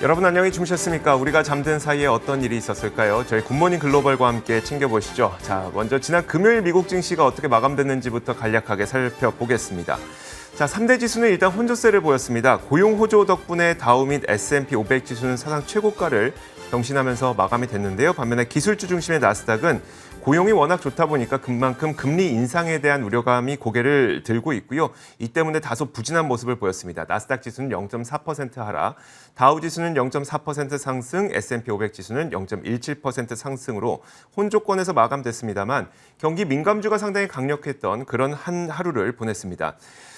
여러분 안녕히 주무셨습니까? 우리가 잠든 사이에 어떤 일이 있었을까요? 저희 굿모닝 글로벌과 함께 챙겨보시죠. 자, 먼저 지난 금요일 미국 증시가 어떻게 마감됐는지부터 간략하게 살펴보겠습니다. 자, 3대 지수는 일단 혼조세를 보였습니다. 고용 호조 덕분에 다우 및 S&P 500 지수는 사상 최고가를 경신하면서 마감이 됐는데요. 반면에 기술주 중심의 나스닥은 고용이 워낙 좋다 보니까 그만큼 금리 인상에 대한 우려감이 고개를 들고 있고요. 이 때문에 다소 부진한 모습을 보였습니다. 나스닥 지수는 0.4% 하락, 다우 지수는 0.4% 상승, S&P 500 지수는 0.17% 상승으로 혼조권에서 마감됐습니다만 경기 민감주가 상당히 강력했던 그런 한 하루를 보냈습니다.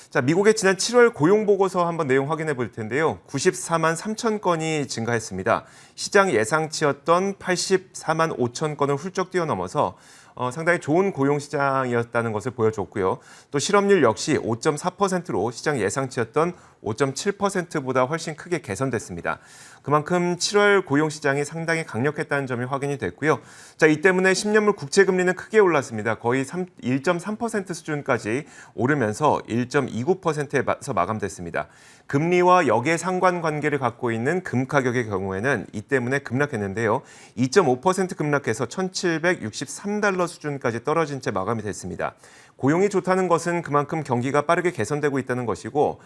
자, 미국의 지난 7월 고용보고서 한번 내용 확인해 볼 텐데요. 94만 3천 건이 증가했습니다. 시장 예상치였던 84만 5천 건을 훌쩍 뛰어넘어서 상당히 좋은 고용 시장이었다는 것을 보여줬고요. 또 실업률 역시 5.4%로 시장 예상치였던 5.7%보다 훨씬 크게 개선됐습니다. 그만큼 7월 고용 시장이 상당히 강력했다는 점이 확인이 됐고요. 자, 이 때문에 10년물 국채 금리는 크게 올랐습니다. 거의 1.3% 수준까지 오르면서 1.29%에서 마감됐습니다. 금리와 역의 상관관계를 갖고 있는 금 가격의 경우에는 이 때문에 급락했는데요. 2.5% 급락해서 1,763달러 수준까지 떨어진 채 마감이 됐습니다. 고용이 좋다는 것은 그만큼 경기가 빠르게 개선되고 있다는 것이고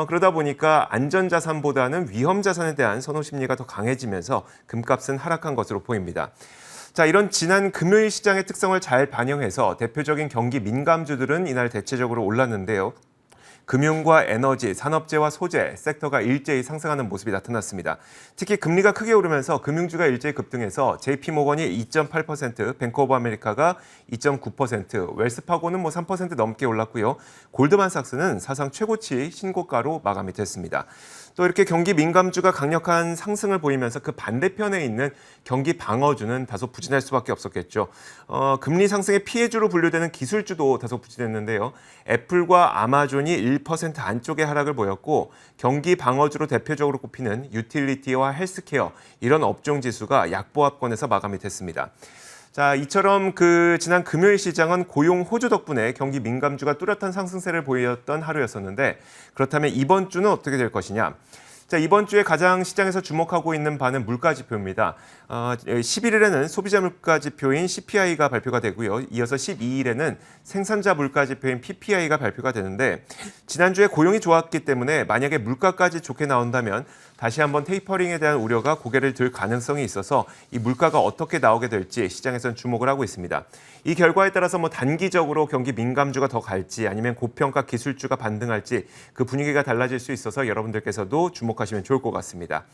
그러다 보니까 안전자산보다는 위험자산에 대한 선호 심리가 더 강해지면서 금값은 하락한 것으로 보입니다. 자, 이런 지난 금요일 시장의 특성을 잘 반영해서 대표적인 경기 민감주들은 이날 대체적으로 올랐는데요. 금융과 에너지, 산업재와 소재 섹터가 일제히 상승하는 모습이 나타났습니다. 특히 금리가 크게 오르면서 금융주가 일제히 급등해서 JP모건이 2.8%, 뱅크 오브 아메리카가 2.9%, 웰스파고는 3% 넘게 올랐고요. 골드만삭스는 사상 최고치 신고가로 마감이 됐습니다. 또 이렇게 경기 민감주가 강력한 상승을 보이면서 그 반대편에 있는 경기 방어주는 다소 부진할 수밖에 없었겠죠. 금리 상승의 피해주로 분류되는 기술주도 다소 부진했는데요. 애플과 아마존이 1% 안쪽의 하락을 보였고 경기 방어주로 대표적으로 꼽히는 유틸리티와 헬스케어 이런 업종 지수가 약보합권에서 마감이 됐습니다. 자, 이처럼 지난 금요일 시장은 고용 호조 덕분에 경기 민감주가 뚜렷한 상승세를 보였던 하루였었는데 그렇다면 이번 주는 어떻게 될 것이냐? 자, 이번 주에 가장 시장에서 주목하고 있는 바는 물가지표입니다. 11일에는 소비자 물가지표인 CPI가 발표가 되고요. 이어서 12일에는 생산자 물가지표인 PPI가 발표가 되는데 지난주에 고용이 좋았기 때문에 만약에 물가까지 좋게 나온다면 다시 한번 테이퍼링에 대한 우려가 고개를 들 가능성이 있어서 이 물가가 어떻게 나오게 될지 시장에서는 주목을 하고 있습니다. 이 결과에 따라서 단기적으로 경기 민감주가 더 갈지 아니면 고평가 기술주가 반등할지 그 분위기가 달라질 수 있어서 여러분들께서도 주목하시면 좋을 것 같습니다.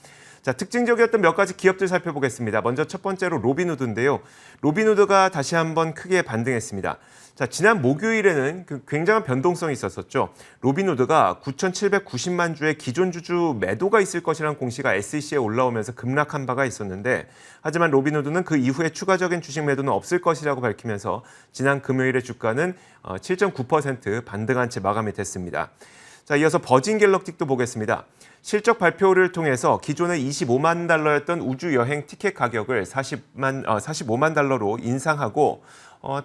자, 특징적이었던 몇 가지 기업들 살펴보겠습니다. 먼저 첫 번째로 로빈후드인데요. 로빈후드가 다시 한번 크게 반등했습니다. 자, 지난 목요일에는 굉장한 변동성이 있었었죠. 로빈후드가 9,790만 주의 기존 주주 매도가 있을 것이라는 공시가 SEC에 올라오면서 급락한 바가 있었는데 하지만 로빈후드는 그 이후에 추가적인 주식 매도는 없을 것이라고 밝히면서 지난 금요일의 주가는 7.9% 반등한 채 마감이 됐습니다. 자, 이어서 버진 갤럭틱도 보겠습니다. 실적 발표를 통해서 기존의 25만 달러였던 우주 여행 티켓 가격을 45만 달러로 인상하고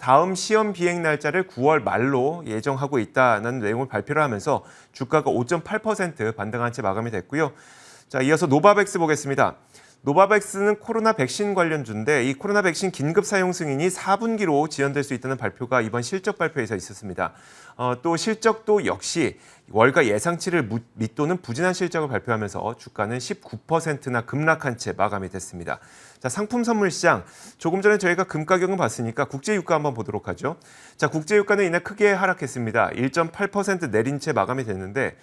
다음 시험 비행 날짜를 9월 말로 예정하고 있다는 내용을 발표를 하면서 주가가 5.8% 반등한 채 마감이 됐고요. 자, 이어서 노바백스 보겠습니다. 노바백스는 코로나 백신 관련주인데 이 코로나 백신 긴급 사용 승인이 4분기로 지연될 수 있다는 발표가 이번 실적 발표에서 있었습니다. 또 실적도 역시 월가 예상치를 밑도는 부진한 실적을 발표하면서 주가는 19%나 급락한 채 마감이 됐습니다. 자, 상품 선물 시장. 조금 전에 저희가 금 가격은 봤으니까 국제유가 한번 보도록 하죠. 자, 국제유가는 이날 크게 하락했습니다. 1.8% 내린 채 마감이 됐는데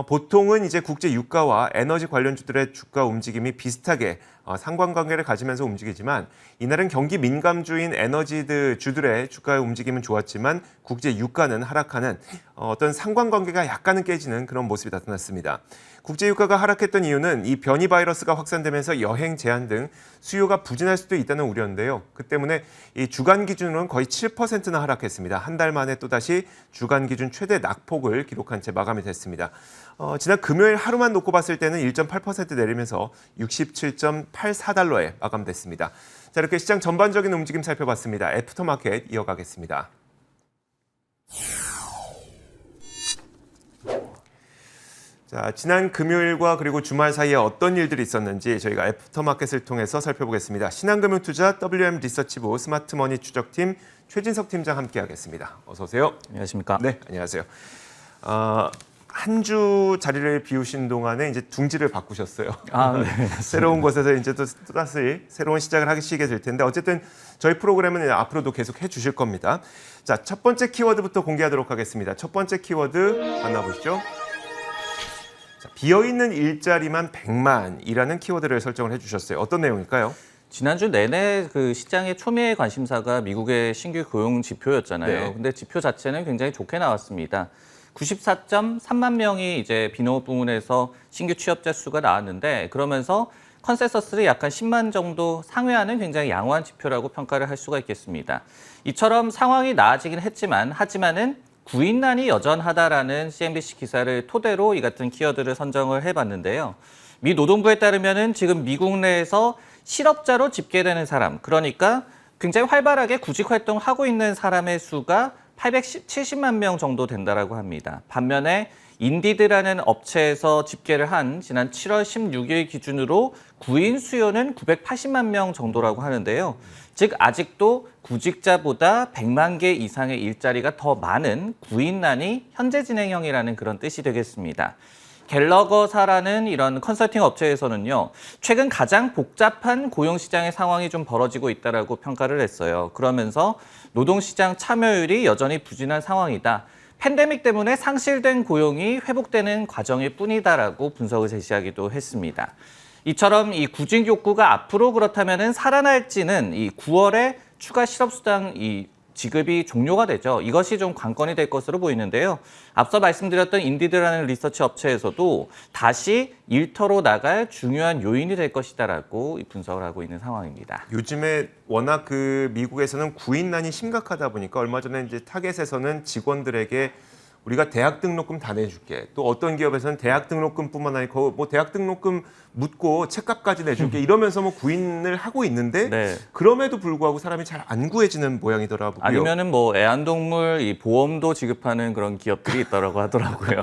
보통은 이제 국제유가와 에너지 관련주들의 주가 움직임이 비슷하게 상관관계를 가지면서 움직이지만 이날은 경기 민감주인 에너지들 주들의 주가의 움직임은 좋았지만 국제 유가는 하락하는 어떤 상관관계가 약간은 깨지는 그런 모습이 나타났습니다. 국제 유가가 하락했던 이유는 이 변이 바이러스가 확산되면서 여행 제한 등 수요가 부진할 수도 있다는 우려인데요. 그 때문에 이 주간 기준으로는 거의 7%나 하락했습니다. 한 달 만에 또다시 주간 기준 최대 낙폭을 기록한 채 마감이 됐습니다. 지난 금요일 하루만 놓고 봤을 때는 1.8% 내리면서 67.84달러에 마감됐습니다. 자, 이렇게 시장 전반적인 움직임 살펴봤습니다. 애프터마켓 이어가겠습니다. 자, 지난 금요일과 그리고 주말 사이에 어떤 일들이 있었는지 저희가 애프터마켓을 통해서 살펴보겠습니다. 신한금융투자 WM 리서치부 스마트머니 추적팀 최진석 팀장 함께하겠습니다. 어서 오세요. 안녕하십니까? 네, 안녕하세요. 한 주 자리를 비우신 동안에 이제 둥지를 바꾸셨어요. 네. 새로운 곳에서 이제 또 다시 새로운 시작을 하시게 될 텐데 어쨌든 저희 프로그램은 앞으로도 계속 해주실 겁니다. 자, 첫 번째 키워드부터 공개하도록 하겠습니다. 첫 번째 키워드 만나보시죠. 자, 비어있는 일자리만 100만이라는 키워드를 설정을 해주셨어요. 어떤 내용일까요? 지난주 내내 그 시장의 초미의 관심사가 미국의 신규 고용 지표였잖아요. 네. 근데 지표 자체는 굉장히 좋게 나왔습니다. 94.3만 명이 이제 비농업 부문에서 신규 취업자 수가 나왔는데 그러면서 컨센서스를 약간 10만 정도 상회하는 굉장히 양호한 지표라고 평가를 할 수가 있겠습니다. 이처럼 상황이 나아지긴 하지만은 구인난이 여전하다라는 CNBC 기사를 토대로 이 같은 키워드를 선정을 해봤는데요. 미 노동부에 따르면은 지금 미국 내에서 실업자로 집계되는 사람, 그러니까 굉장히 활발하게 구직 활동하고 있는 사람의 수가 870만 명 정도 된다라고 합니다. 반면에 인디드라는 업체에서 집계를 한 지난 7월 16일 기준으로 구인 수요는 980만 명 정도라고 하는데요. 즉 아직도 구직자보다 100만 개 이상의 일자리가 더 많은 구인난이 현재 진행형이라는 그런 뜻이 되겠습니다. 갤러거사라는 이런 컨설팅 업체에서는요, 최근 가장 복잡한 고용시장의 상황이 좀 벌어지고 있다라고 평가를 했어요. 그러면서 노동시장 참여율이 여전히 부진한 상황이다. 팬데믹 때문에 상실된 고용이 회복되는 과정일 뿐이다라고 분석을 제시하기도 했습니다. 이처럼 이 구직 욕구가 앞으로 그렇다면은 살아날지는 이 9월에 추가 실업수당 지급이 종료가 되죠. 이것이 좀 관건이 될 것으로 보이는데요. 앞서 말씀드렸던 인디드라는 리서치 업체에서도 다시 일터로 나갈 중요한 요인이 될 것이다라고 분석을 하고 있는 상황입니다. 요즘에 워낙 그 미국에서는 구인난이 심각하다 보니까 얼마 전에 이제 타겟에서는 직원들에게 우리가 대학 등록금 다 내줄게. 또 어떤 기업에서는 대학 등록금뿐만 아니고 뭐 대학 등록금 묻고 책값까지 내줄게. 이러면서 뭐 구인을 하고 있는데 네. 그럼에도 불구하고 사람이 잘 안 구해지는 모양이더라고요. 아니면은 뭐 애완동물 이 보험도 지급하는 그런 기업들이 있더라고 하더라고요.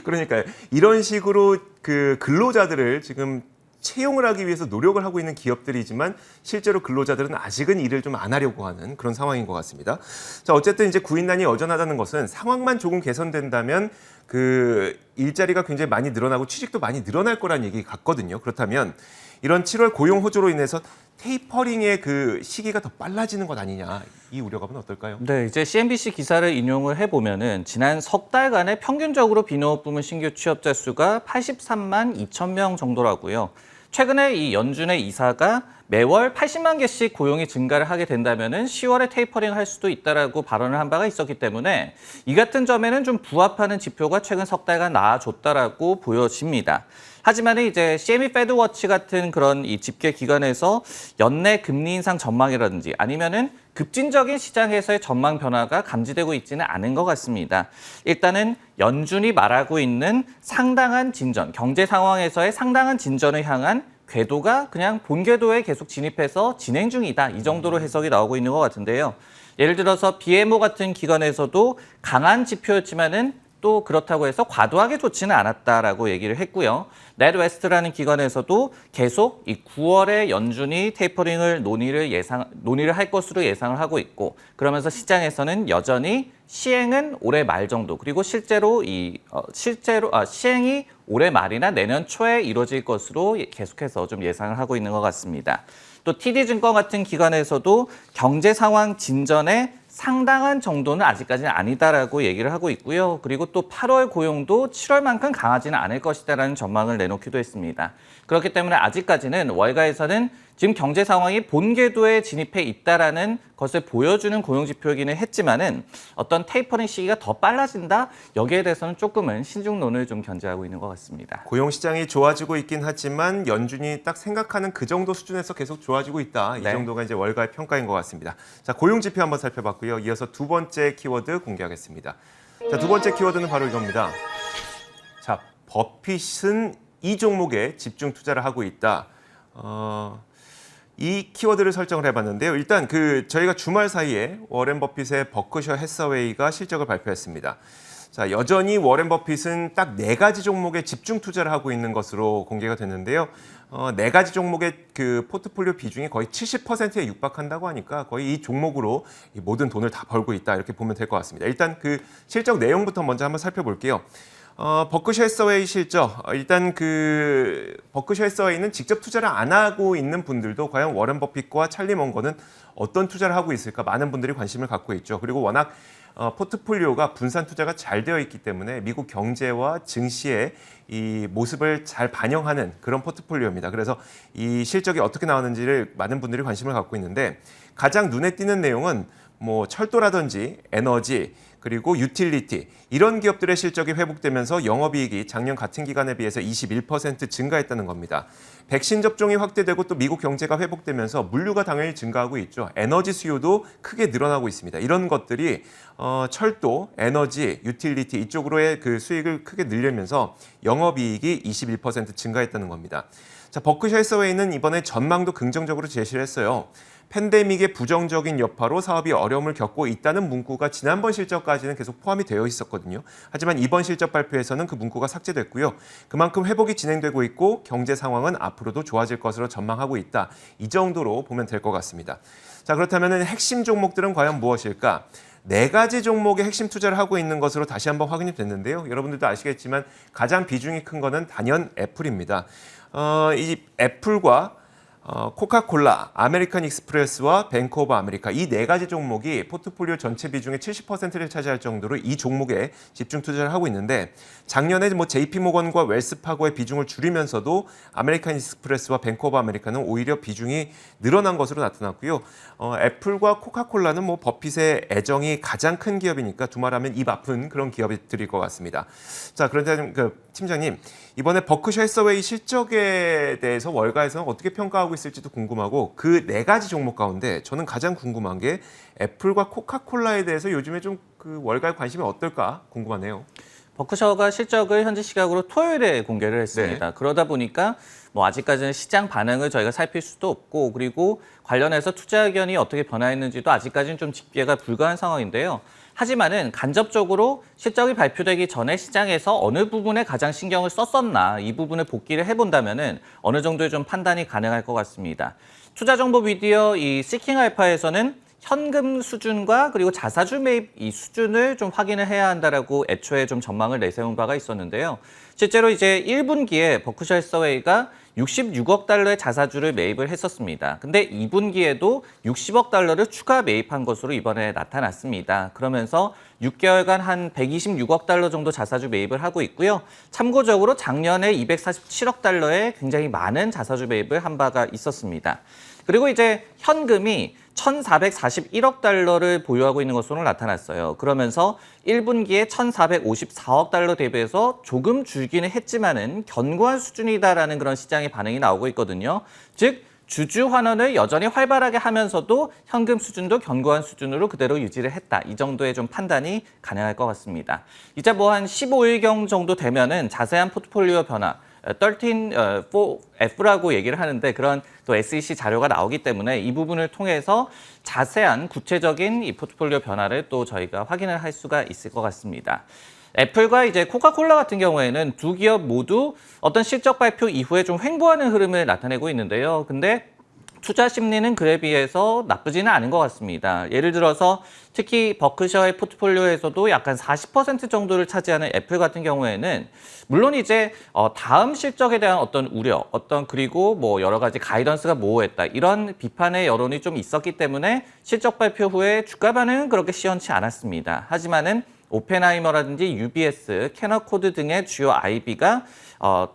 그러니까 이런 식으로 그 근로자들을 지금 채용을 하기 위해서 노력을 하고 있는 기업들이지만 실제로 근로자들은 아직은 일을 좀 안 하려고 하는 그런 상황인 것 같습니다. 자, 어쨌든 이제 구인난이 여전하다는 것은 상황만 조금 개선된다면 그 일자리가 굉장히 많이 늘어나고 취직도 많이 늘어날 거란 얘기 같거든요. 그렇다면 이런 7월 고용 호조로 인해서 테이퍼링의 그 시기가 더 빨라지는 것 아니냐, 이 우려감은 어떨까요? 네, 이제 CNBC 기사를 인용을 해보면은 지난 석 달간의 평균적으로 비농업 부문 신규 취업자 수가 83만 2천 명 정도라고요. 최근에 이 연준의 이사가 매월 80만 개씩 고용이 증가를 하게 된다면은 10월에 테이퍼링 할 수도 있다라고 발언을 한 바가 있었기 때문에 이 같은 점에는 좀 부합하는 지표가 최근 석 달간 나아졌다라고 보여집니다. 하지만 이제 CME 페드워치 같은 그런 이 집계 기관에서 연내 금리 인상 전망이라든지 아니면은 급진적인 시장에서의 전망 변화가 감지되고 있지는 않은 것 같습니다. 일단은 연준이 말하고 있는 상당한 진전, 경제 상황에서의 상당한 진전을 향한 궤도가 그냥 본 궤도에 계속 진입해서 진행 중이다. 이 정도로 해석이 나오고 있는 것 같은데요. 예를 들어서 BMO 같은 기관에서도 강한 지표였지만은 또 그렇다고 해서 과도하게 좋지는 않았다라고 얘기를 했고요. 넷웨스트라는 기관에서도 계속 이 9월에 연준이 테이퍼링을 논의를 할 것으로 예상을 하고 있고, 그러면서 시장에서는 여전히 시행은 올해 말 정도, 그리고 실제로 시행이 올해 말이나 내년 초에 이루어질 것으로 계속해서 좀 예상을 하고 있는 것 같습니다. 또 TD증권 같은 기관에서도 경제 상황 진전에 상당한 정도는 아직까지는 아니다라고 얘기를 하고 있고요. 그리고 또 8월 고용도 7월만큼 강하지는 않을 것이다라는 전망을 내놓기도 했습니다. 그렇기 때문에 아직까지는 월가에서는 지금 경제 상황이 본 궤도에 진입해 있다라는 것을 보여주는 고용 지표이기는 했지만은 어떤 테이퍼링 시기가 더 빨라진다? 여기에 대해서는 조금은 신중론을 좀 견지하고 있는 것 같습니다. 고용 시장이 좋아지고 있긴 하지만 연준이 딱 생각하는 그 정도 수준에서 계속 좋아지고 있다. 이 네. 정도가 이제 월가의 평가인 것 같습니다. 자, 고용 지표 한번 살펴봤고요. 이어서 두 번째 키워드 공개하겠습니다. 자, 두 번째 키워드는 바로 이겁니다. 자, 버핏은 이 종목에 집중 투자를 하고 있다. 이 키워드를 설정을 해봤는데요. 일단 저희가 주말 사이에 워렌 버핏의 버크셔 해서웨이가 실적을 발표했습니다. 자, 여전히 워렌 버핏은 딱 4가지 종목에 집중 투자를 하고 있는 것으로 공개가 됐는데요. 4가지 종목의 그 포트폴리오 비중이 거의 70%에 육박한다고 하니까 거의 이 종목으로 이 모든 돈을 다 벌고 있다 이렇게 보면 될 것 같습니다. 일단 그 실적 내용부터 먼저 한번 살펴볼게요. 버크셔 해서웨이 실적. 일단 그 버크셔 해서웨이는 직접 투자를 안 하고 있는 분들도 과연 워렌 버핏과 찰리 먼거는 어떤 투자를 하고 있을까 많은 분들이 관심을 갖고 있죠. 그리고 워낙 포트폴리오가 분산 투자가 잘 되어 있기 때문에 미국 경제와 증시의 이 모습을 잘 반영하는 그런 포트폴리오입니다. 그래서 이 실적이 어떻게 나오는지를 많은 분들이 관심을 갖고 있는데 가장 눈에 띄는 내용은 뭐 철도라든지 에너지 그리고 유틸리티 이런 기업들의 실적이 회복되면서 영업이익이 작년 같은 기간에 비해서 21% 증가했다는 겁니다. 백신 접종이 확대되고 또 미국 경제가 회복되면서 물류가 당연히 증가하고 있죠. 에너지 수요도 크게 늘어나고 있습니다. 이런 것들이 철도, 에너지, 유틸리티 이쪽으로의 그 수익을 크게 늘리면서 영업이익이 21% 증가했다는 겁니다. 자, 버크셔 해서웨이는 이번에 전망도 긍정적으로 제시를 했어요. 팬데믹의 부정적인 여파로 사업이 어려움을 겪고 있다는 문구가 지난번 실적까지는 계속 포함이 되어 있었거든요. 하지만 이번 실적 발표에서는 그 문구가 삭제됐고요. 그만큼 회복이 진행되고 있고 경제 상황은 앞으로도 좋아질 것으로 전망하고 있다. 이 정도로 보면 될 것 같습니다. 자, 그렇다면 핵심 종목들은 과연 무엇일까? 4가지 종목에 핵심 투자를 하고 있는 것으로 다시 한번 확인이 됐는데요. 여러분들도 아시겠지만 가장 비중이 큰 거는 단연 애플입니다. 이 애플과 코카콜라, 아메리칸 익스프레스와 뱅크 오브 아메리카 이 4가지 종목이 포트폴리오 전체 비중의 70%를 차지할 정도로 이 종목에 집중 투자를 하고 있는데 작년에 뭐 JP 모건과 웰스파고의 비중을 줄이면서도 아메리칸 익스프레스와 뱅크 오브 아메리카는 오히려 비중이 늘어난 것으로 나타났고요. 애플과 코카콜라는 뭐 버핏의 애정이 가장 큰 기업이니까 두말하면 입 아픈 그런 기업들일 것 같습니다. 자, 그런데 팀장님 이번에 버크셔 해서웨이 실적에 대해서 월가에서는 어떻게 평가하고 있을지도 궁금하고 그 4가지 종목 가운데 저는 가장 궁금한 게 애플과 코카콜라에 대해서 요즘에 좀 그 월가의 관심이 어떨까 궁금하네요. 버크셔가 실적을 현지 시각으로 토요일에 공개를 했습니다. 네. 그러다 보니까 뭐 아직까지는 시장 반응을 저희가 살필 수도 없고 그리고 관련해서 투자 의견이 어떻게 변화했는지도 아직까지는 좀 집계가 불가한 상황인데요. 하지만은 간접적으로 실적이 발표되기 전에 시장에서 어느 부분에 가장 신경을 썼었나 이 부분을 복기를 해본다면은 어느 정도의 좀 판단이 가능할 것 같습니다. 투자 정보 미디어 이 시킹 알파에서는 현금 수준과 그리고 자사주 매입 이 수준을 좀 확인을 해야 한다라고 애초에 좀 전망을 내세운 바가 있었는데요. 실제로 이제 1분기에 버크셔 해서웨이가 66억 달러의 자사주를 매입을 했었습니다. 근데 2분기에도 60억 달러를 추가 매입한 것으로 이번에 나타났습니다. 그러면서 6개월간 한 126억 달러 정도 자사주 매입을 하고 있고요. 참고적으로 작년에 247억 달러의 굉장히 많은 자사주 매입을 한 바가 있었습니다. 그리고 이제 현금이 1,441억 달러를 보유하고 있는 것으로 나타났어요. 그러면서 1분기에 1,454억 달러 대비해서 조금 줄기는 했지만은 견고한 수준이다라는 그런 시장의 반응이 나오고 있거든요. 즉 주주 환원을 여전히 활발하게 하면서도 현금 수준도 견고한 수준으로 그대로 유지를 했다. 이 정도의 좀 판단이 가능할 것 같습니다. 이제 뭐 한 15일경 정도 되면은 자세한 포트폴리오 변화 13-4F라고 얘기를 하는데 그런 또 SEC 자료가 나오기 때문에 이 부분을 통해서 자세한 구체적인 이 포트폴리오 변화를 또 저희가 확인을 할 수가 있을 것 같습니다. 애플과 이제 코카콜라 같은 경우에는 두 기업 모두 어떤 실적 발표 이후에 좀 횡보하는 흐름을 나타내고 있는데요. 근데 투자 심리는 그에 비해서 나쁘지는 않은 것 같습니다. 예를 들어서 특히 버크셔의 포트폴리오에서도 약간 40% 정도를 차지하는 애플 같은 경우에는 물론 이제 다음 실적에 대한 어떤 우려, 그리고 뭐 여러 가지 가이던스가 모호했다 이런 비판의 여론이 좀 있었기 때문에 실적 발표 후에 주가 반응은 그렇게 시원치 않았습니다. 하지만은 오펜하이머라든지 UBS, 캐너코드 등의 주요 IB가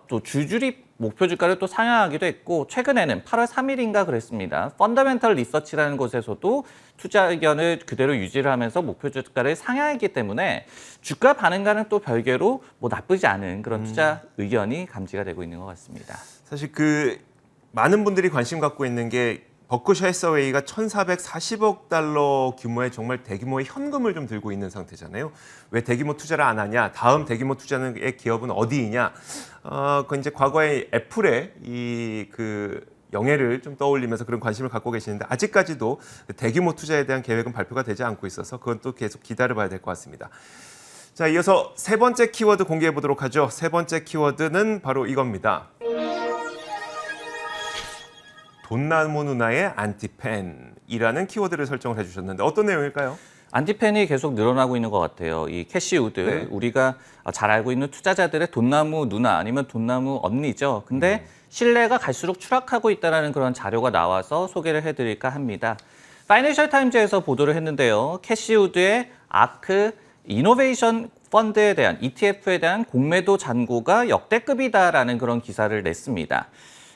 또 주주립 목표 주가를 또 상향하기도 했고 최근에는 8월 3일인가 그랬습니다. 펀더멘털 리서치라는 곳에서도 투자 의견을 그대로 유지를 하면서 목표 주가를 상향했기 때문에 주가 반응과는 또 별개로 뭐 나쁘지 않은 그런 투자 의견이 감지가 되고 있는 것 같습니다. 사실 그 많은 분들이 관심 갖고 있는 게 버크셔 해서웨이가 1,440억 달러 규모의 정말 대규모의 현금을 좀 들고 있는 상태잖아요. 왜 대규모 투자를 안 하냐? 다음 대규모 투자의 기업은 어디이냐? 그 이제 과거에 애플의 이 그 영예를 좀 떠올리면서 그런 관심을 갖고 계시는데 아직까지도 대규모 투자에 대한 계획은 발표가 되지 않고 있어서 그건 또 계속 기다려봐야 될 것 같습니다. 자, 이어서 세 번째 키워드 공개해 보도록 하죠. 세 번째 키워드는 바로 이겁니다. 돈나무 누나의 안티팬이라는 키워드를 설정을 해주셨는데 어떤 내용일까요? 안티팬이 계속 늘어나고 있는 것 같아요. 이 캐시우드, 네. 우리가 잘 알고 있는 투자자들의 돈나무 누나 아니면 돈나무 언니죠. 근데 신뢰가 갈수록 추락하고 있다는 그런 자료가 나와서 소개를 해드릴까 합니다. 파이낸셜 타임즈에서 보도를 했는데요. 캐시우드의 아크 이노베이션 펀드에 대한 ETF에 대한 공매도 잔고가 역대급이다라는 그런 기사를 냈습니다.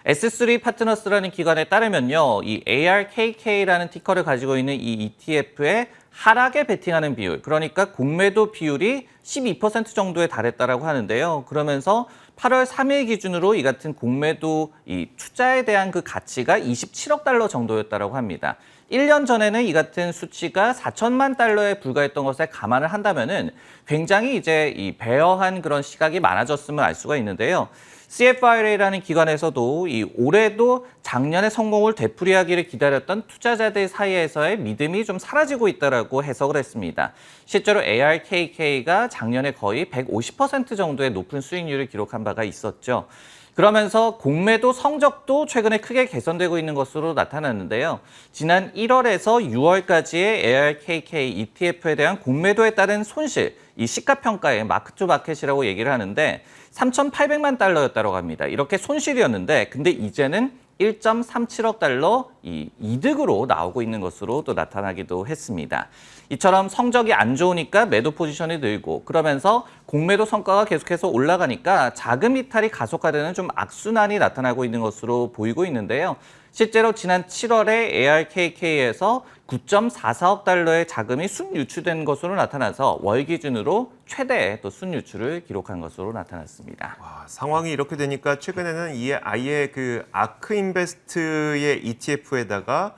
S3 파트너스라는 기관에 따르면요, 이 ARKK라는 티커를 가지고 있는 이 ETF의 하락에 베팅하는 비율, 그러니까 공매도 비율이 12% 정도에 달했다라고 하는데요. 그러면서 8월 3일 기준으로 이 같은 공매도 이 투자에 대한 그 가치가 27억 달러 정도였다라고 합니다. 1년 전에는 이 같은 수치가 4천만 달러에 불과했던 것에 감안을 한다면은 굉장히 이제 이 배어한 그런 시각이 많아졌음을 알 수가 있는데요. CFRA라는 기관에서도 이 올해도 작년의 성공을 되풀이하기를 기다렸던 투자자들 사이에서의 믿음이 좀 사라지고 있다라고 해석을 했습니다. 실제로 ARKK가 작년에 거의 150% 정도의 높은 수익률을 기록한 바가 있었죠. 그러면서 공매도 성적도 최근에 크게 개선되고 있는 것으로 나타났는데요. 지난 1월에서 6월까지의 ARKK ETF에 대한 공매도에 따른 손실, 이 시가평가의 마크투마켓이라고 얘기를 하는데 3,800만 달러였다고 합니다. 이렇게 손실이었는데 근데 이제는 1.37억 달러 이 이득으로 나오고 있는 것으로 또 나타나기도 했습니다. 이처럼 성적이 안 좋으니까 매도 포지션이 늘고 그러면서 공매도 성과가 계속해서 올라가니까 자금 이탈이 가속화되는 좀 악순환이 나타나고 있는 것으로 보이고 있는데요. 실제로 지난 7월에 ARKK에서 9.44억 달러의 자금이 순유출된 것으로 나타나서 월 기준으로 최대의 또 순유출을 기록한 것으로 나타났습니다. 와, 상황이 이렇게 되니까 최근에는 이에 아예 그 아크인베스트의 ETF에다가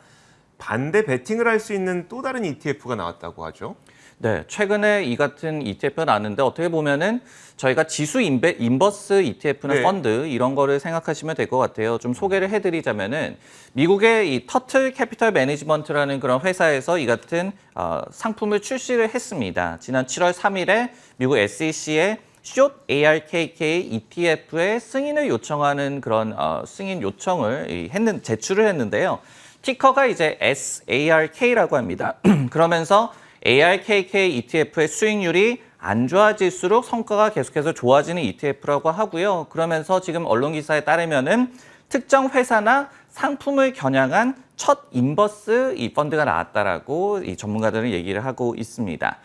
반대 베팅을 할 수 있는 또 다른 ETF가 나왔다고 하죠. 네, 최근에 이 같은 ETF가 나왔는데 어떻게 보면은 저희가 지수 인버스 ETF나 네. 펀드 이런 거를 생각하시면 될 것 같아요. 좀 소개를 해드리자면은 미국의 이 터틀 캐피털 매니지먼트라는 그런 회사에서 이 같은 상품을 출시를 했습니다. 지난 7월 3일에 미국 SEC의 숏 ARKK ETF의 승인을 요청하는 그런 승인 요청을 제출을 했는데요. 티커가 이제 SARK라고 합니다. 그러면서 ARKK ETF의 수익률이 안 좋아질수록 성과가 계속해서 좋아지는 ETF라고 하고요. 그러면서 지금 언론 기사에 따르면은 특정 회사나 상품을 겨냥한 첫 인버스 이 펀드가 나왔다라고 이 전문가들은 얘기를 하고 있습니다.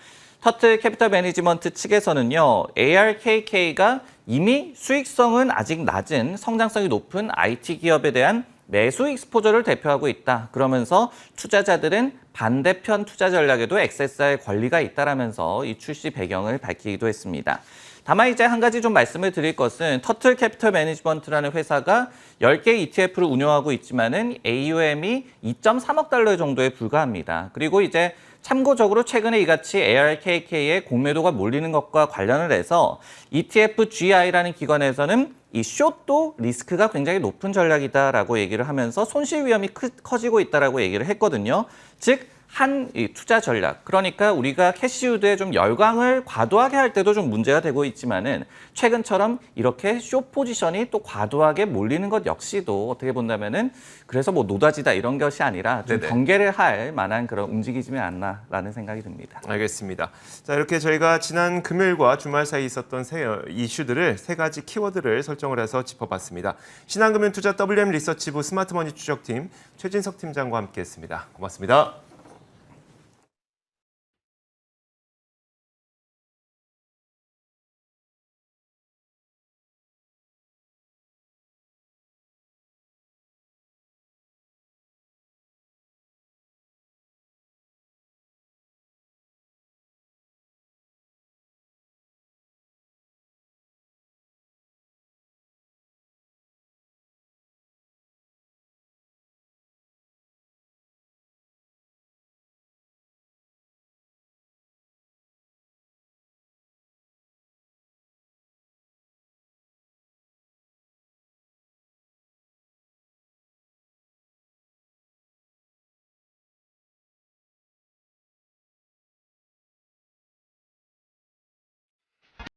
터틀 캐피털 매니지먼트 측에서는요, ARKK가 이미 수익성은 아직 낮은 성장성이 높은 IT 기업에 대한 매수 익스포저를 대표하고 있다. 그러면서 투자자들은 반대편 투자 전략에도 XSR 권리가 있다라면서 이 출시 배경을 밝히기도 했습니다. 다만 이제 한 가지 좀 말씀을 드릴 것은 터틀 캐피털 매니지먼트라는 회사가 10개 ETF를 운영하고 있지만은 AUM이 2.3억 달러 정도에 불과합니다. 그리고 이제 참고적으로 최근에 이같이 ARKK의 공매도가 몰리는 것과 관련을 해서 ETF GI라는 기관에서는 이 숏도 리스크가 굉장히 높은 전략이다라고 얘기를 하면서 손실 위험이 커지고 있다라고 얘기를 했거든요. 즉, 이 투자 전략. 그러니까 우리가 캐시우드에 좀 열광을 과도하게 할 때도 좀 문제가 되고 있지만은 최근처럼 이렇게 숏 포지션이 또 과도하게 몰리는 것 역시도 어떻게 본다면은 그래서 뭐 노다지다 이런 것이 아니라 좀 네네. 경계를 할 만한 그런 움직이지 않나라는 생각이 듭니다. 알겠습니다. 자, 이렇게 저희가 지난 금요일과 주말 사이 있었던 이슈들을 세 가지 키워드를 설정을 해서 짚어봤습니다. 신한금융투자 WM 리서치부 스마트머니 추적팀 최진석 팀장과 함께했습니다. 고맙습니다.